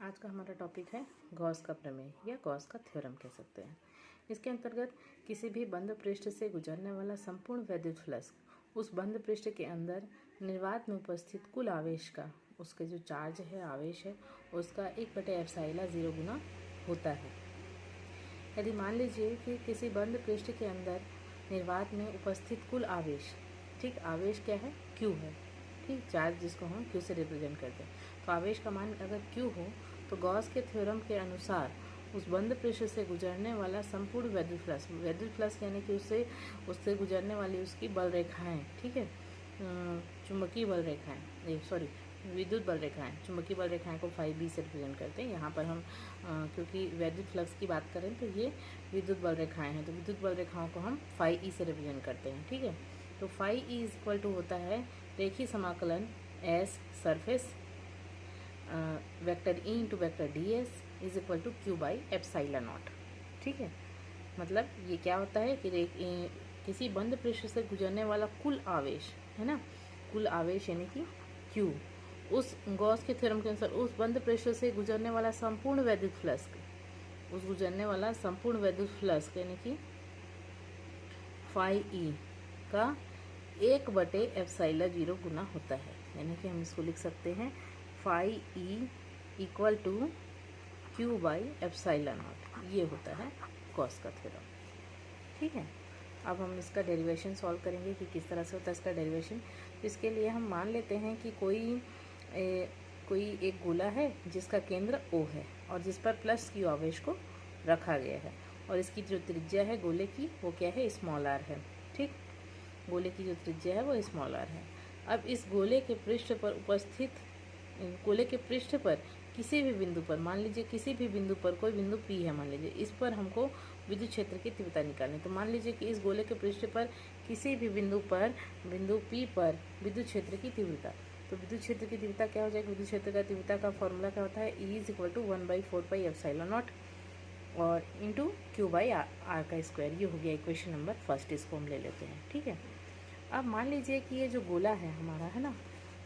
आज का हमारा टॉपिक है गॉस का प्रमेय या गॉस का थ्योरम कह सकते हैं। इसके अंतर्गत किसी भी बंद पृष्ठ से गुजरने वाला संपूर्ण वैद्युत फ्लक्स उस बंद पृष्ठ के अंदर निर्वात में उपस्थित कुल आवेश का, उसके जो चार्ज है, आवेश है, उसका 1/ε0 गुना होता है। यदि मान लीजिए कि किसी बंद पृष्ठ के अंदर निर्वात में उपस्थित कुल आवेश, ठीक, आवेश क्या है, Q है, ठीक, चार्ज जिसको हम Q से रिप्रेजेंट करते हैं। तो आवेश का मान अगर Q हो तो गॉस के थ्योरम के अनुसार उस बंद पृष्ठ से गुजरने वाला संपूर्ण वैद्युत फ्लक्स यानी कि उससे गुजरने वाली उसकी बल रेखाएं, ठीक है, चुंबकीय बल रेखाएं, विद्युत बल रेखाएं, चुंबकीय बल रेखाएं को φB से रिप्रेजेंट करते हैं। यहाँ पर हम क्योंकि वैद्युत फ्लक्स की बात करें तो ये विद्युत बल रेखाएं हैं, तो विद्युत बल रेखाओं को हम φE से रिप्रेजेंट करते हैं, ठीक है। तो φE इक्वल टू होता है रेखीय समाकलन S surface vector E into vector DS is equal to Q/ε0, ठीक है। मतलब ये क्या होता है कि किसी बंद पृष्ठ से गुजरने वाला कुल आवेश है ना, कुल आवेश यानी कि Q, उस गॉस के थ्योरम के अनुसार उस बंद पृष्ठ से गुजरने वाला संपूर्ण वैद्युत फ्लक्स, यानी कि φE का 1/ε0 गुना होता है। यानी कि हम इसको लिख सकते हैं φE इक्वल टू Q/ε0। ये होता है गॉस का थ्योरम, ठीक है। अब हम इसका डेरिवेशन सॉल्व करेंगे कि किस तरह से होता है इसका डेरिवेशन। तो इसके लिए हम मान लेते हैं कि कोई एक गोला है जिसका केंद्र O है और जिस पर प्लस Q आवेश को रखा गया है, और इसकी जो त्रिज्या है गोले की वो क्या है, स्मॉल r है, ठीक। गोले की जो त्रिज्या है वो स्मॉल r है। अब इस गोले के पृष्ठ पर किसी भी बिंदु पर, मान लीजिए किसी भी बिंदु पर, कोई बिंदु P है मान लीजिए, इस पर हमको विद्युत क्षेत्र की तीव्रता निकालनी। तो मान लीजिए कि इस गोले के पृष्ठ पर किसी भी बिंदु P पर विद्युत क्षेत्र की तीव्रता, तो विद्युत क्षेत्र की तीव्रता क्या हो जाएगी, विद्युत क्षेत्र का तीव्रता का फॉर्मूला क्या होता है, E इज इक्वल टू 1/4πε0 और इंटू Q/r का स्क्वायर। ये हो गया इक्वेशन नंबर फर्स्ट, इसको हम ले लेते हैं, ठीक है। अब मान लीजिए कि ये जो गोला है हमारा, है ना,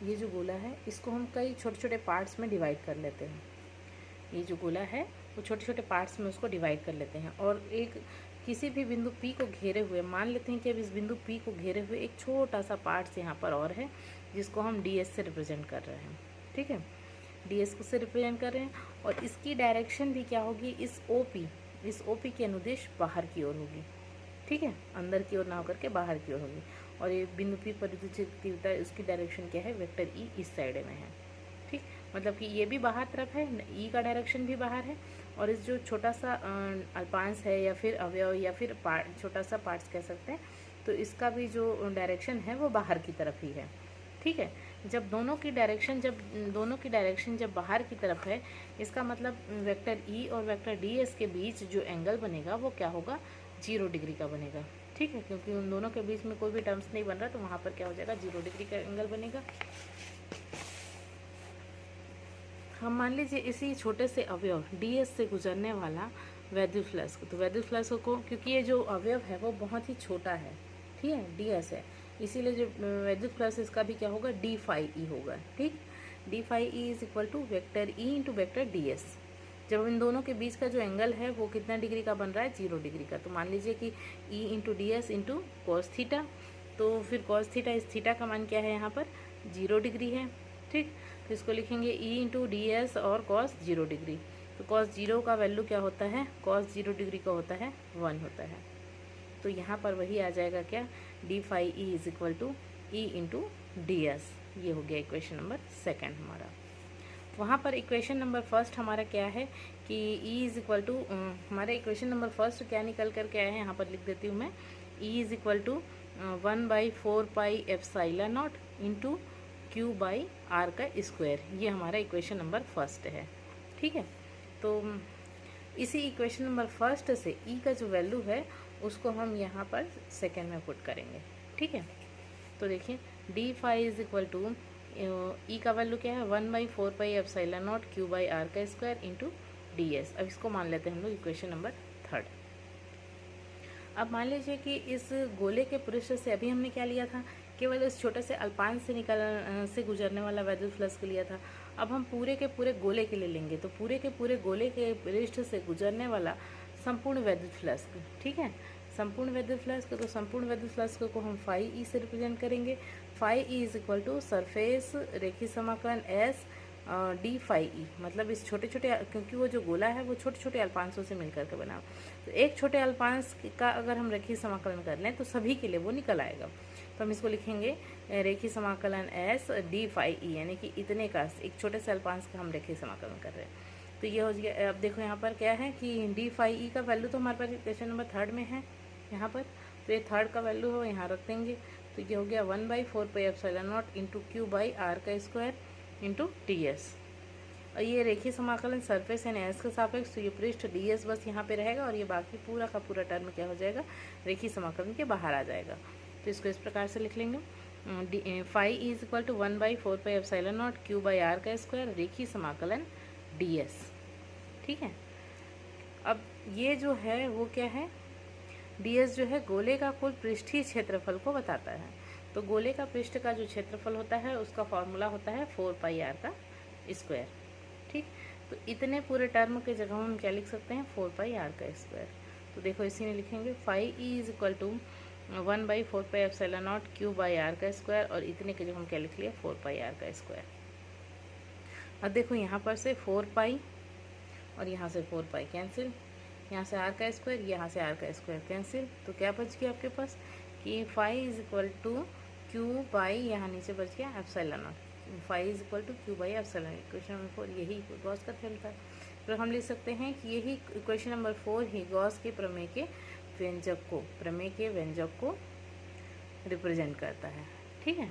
ये जो गोला है इसको हम कई छोटे छोटे पार्ट्स में डिवाइड कर लेते हैं। ये जो गोला है वो छोटे छोटे पार्ट्स में उसको डिवाइड कर लेते हैं, और एक किसी भी बिंदु P को घेरे हुए, मान लेते हैं कि अब इस बिंदु P को घेरे हुए एक छोटा सा पार्ट्स यहाँ पर और है जिसको हम DS से रिप्रेजेंट कर रहे हैं, ठीक है, DS को से रिप्रेजेंट कर रहे हैं। और इसकी डायरेक्शन भी क्या होगी, इस OP की अनुदिश बाहर की ओर होगी, ठीक है, अंदर की ओर ना होकर के बाहर की ओर होगी। और ये बिंदु P पर विद्युत तीव्रता, उसकी डायरेक्शन क्या है, वेक्टर E इस साइड में है, ठीक। मतलब कि ये भी बाहर तरफ है, E का डायरेक्शन भी बाहर है, और इस जो छोटा सा अल्पांश है या फिर अवयव या फिर छोटा सा पार्ट्स कह सकते हैं, तो इसका भी जो डायरेक्शन है वो बाहर की तरफ ही है, ठीक है। जब दोनों की डायरेक्शन जब बाहर की तरफ है, इसका मतलब वेक्टर E और वेक्टर DS के बीच जो एंगल बनेगा वो क्या होगा, 0 डिग्री का बनेगा, ठीक है, क्योंकि उन दोनों के बीच में कोई भी टर्म्स नहीं बन रहा, तो वहाँ पर क्या हो जाएगा, 0 डिग्री का एंगल बनेगा। हम मान लीजिए इसी छोटे से अवयव DS से गुजरने वाला वैद्युत फ्लक्स, तो वैद्युत फ्लक्स को, क्योंकि ये जो अवयव है वो बहुत ही छोटा है, ठीक है, DS है, इसीलिए जो वैद्युत फ्लक्स इसका भी क्या होगा, dφE होगा, ठीक। dφE is equal to vector E into vector DS। जब इन दोनों के बीच का जो एंगल है वो कितना डिग्री का बन रहा है, 0 डिग्री का। तो मान लीजिए कि E into DS into cos theta, तो फिर कॉस थीटा, इस थीटा का मान क्या है यहाँ पर, 0 डिग्री है, ठीक। तो इसको लिखेंगे E इंटू DS और कॉस 0 डिग्री। तो कॉस 0 का वैल्यू क्या होता है, कॉस 0 डिग्री का होता है 1 होता है। तो यहाँ पर वही आ जाएगा क्या, dφE is equal to E into DS। ये हो गया इक्वेशन नंबर सेकेंड हमारा। वहाँ पर इक्वेशन नंबर फर्स्ट हमारा क्या है कि E इज इक्वल टू, हमारा इक्वेशन नंबर फर्स्ट क्या निकल कर के आया है, यहाँ पर लिख देती हूँ मैं, E is equal to 1/4πε0 into Q/r का स्क्वायर। ये हमारा इक्वेशन नंबर फर्स्ट है, ठीक है। तो इसी इक्वेशन नंबर फर्स्ट से E का जो वैल्यू है उसको हम यहाँ पर सेकेंड में पुट करेंगे, ठीक है। तो देखिए dφ is equal to, E का वैल्यू क्या है, 1/4πε0 Q/r का स्क्वायर इंटू DS। अब इसको मान लेते हैं हम लोग इक्वेशन नंबर थर्ड। अब मान लीजिए कि इस गोले के पृष्ठ से अभी हमने क्या लिया था, केवल इस छोटे से अल्पांश से गुजरने वाला वैद्युत फ्लक्स लिया था। अब हम पूरे के पूरे गोले के लिए लेंगे, तो पूरे के पूरे गोले के पृष्ठ से गुजरने वाला संपूर्ण वैद्युत फ्लक्स, ठीक है, संपूर्ण वैद्युत फ्लक्स, तो संपूर्ण वैद्युत फ्लक्स को हम फाई ई से रिप्रेजेंट करेंगे। Phi E is equal to surface रेखीय समाकलन एस डी फाई ई, मतलब इस छोटे छोटे, क्योंकि वो जो गोला है वो छोटे छोटे अल्पांशों से मिलकर के बना, तो एक छोटे अल्पांश का अगर हम रेखीय समाकलन कर लें तो सभी के लिए वो निकल आएगा। तो हम इसको लिखेंगे रेखीय समाकलन एस डी फाई ई, यानी कि इतने का एक छोटे से अल्पांश का हम रेखीय समाकलन कर रहे हैं। तो ये हो गया। अब देखो यहाँ पर क्या है कि डी फाई ई का वैल्यू तो हमारे पास क्वेश्चन नंबर 3 में है यहाँ पर, तो ये 3 का वैल्यू है यहाँ रख देंगे। तो ये हो गया 1/4 pi epsilon nought into q by r का स्क्वायर इंटू डी एस। और ये रेखीय समाकलन सरफेस एंड एस के सापेक्ष, तो ये पृष्ठ डी एस बस यहाँ पे रहेगा और ये बाकी पूरा का पूरा टर्म क्या हो जाएगा, रेखीय समाकलन के बाहर आ जाएगा। तो इसको इस प्रकार से लिख लेंगे, phi is equal to 1/4 pi epsilon nought q by r का स्क्वायर रेखीय समाकलन डी एस, ठीक है। अब ये जो है वो क्या है, डी एस जो है गोले का कुल पृष्ठीय क्षेत्रफल को बताता है। तो गोले का पृष्ठ का जो क्षेत्रफल होता है उसका फॉर्मूला होता है 4 पाई आर का स्क्वायर, ठीक। तो इतने पूरे टर्म के जगह हम क्या लिख सकते हैं, 4 पाई आर का स्क्वायर। तो देखो इसी में लिखेंगे phi E is equal to 1/4 pi epsilon nought q by r का स्क्वायर, और इतने के जगह हम क्या लिख लिया, 4 पाई आर का स्क्वायर। अब देखो यहाँ पर से 4 पाई और यहाँ से 4 पाई कैंसिल, यहाँ से आर का स्क्वायर, यहाँ से आर का स्क्वायर कैंसिल, तो क्या बच गया आपके पास कि phi is equal to q by, यहाँ नीचे बच गया epsilon naught, phi is equal to q by epsilon. Question number 4 यही गॉस का थ्योरम था। तो हम लिख सकते हैं कि यही क्वेश्चन नंबर 4 ही गॉस के प्रमेय के व्यंजक को रिप्रेजेंट करता है, ठीक है।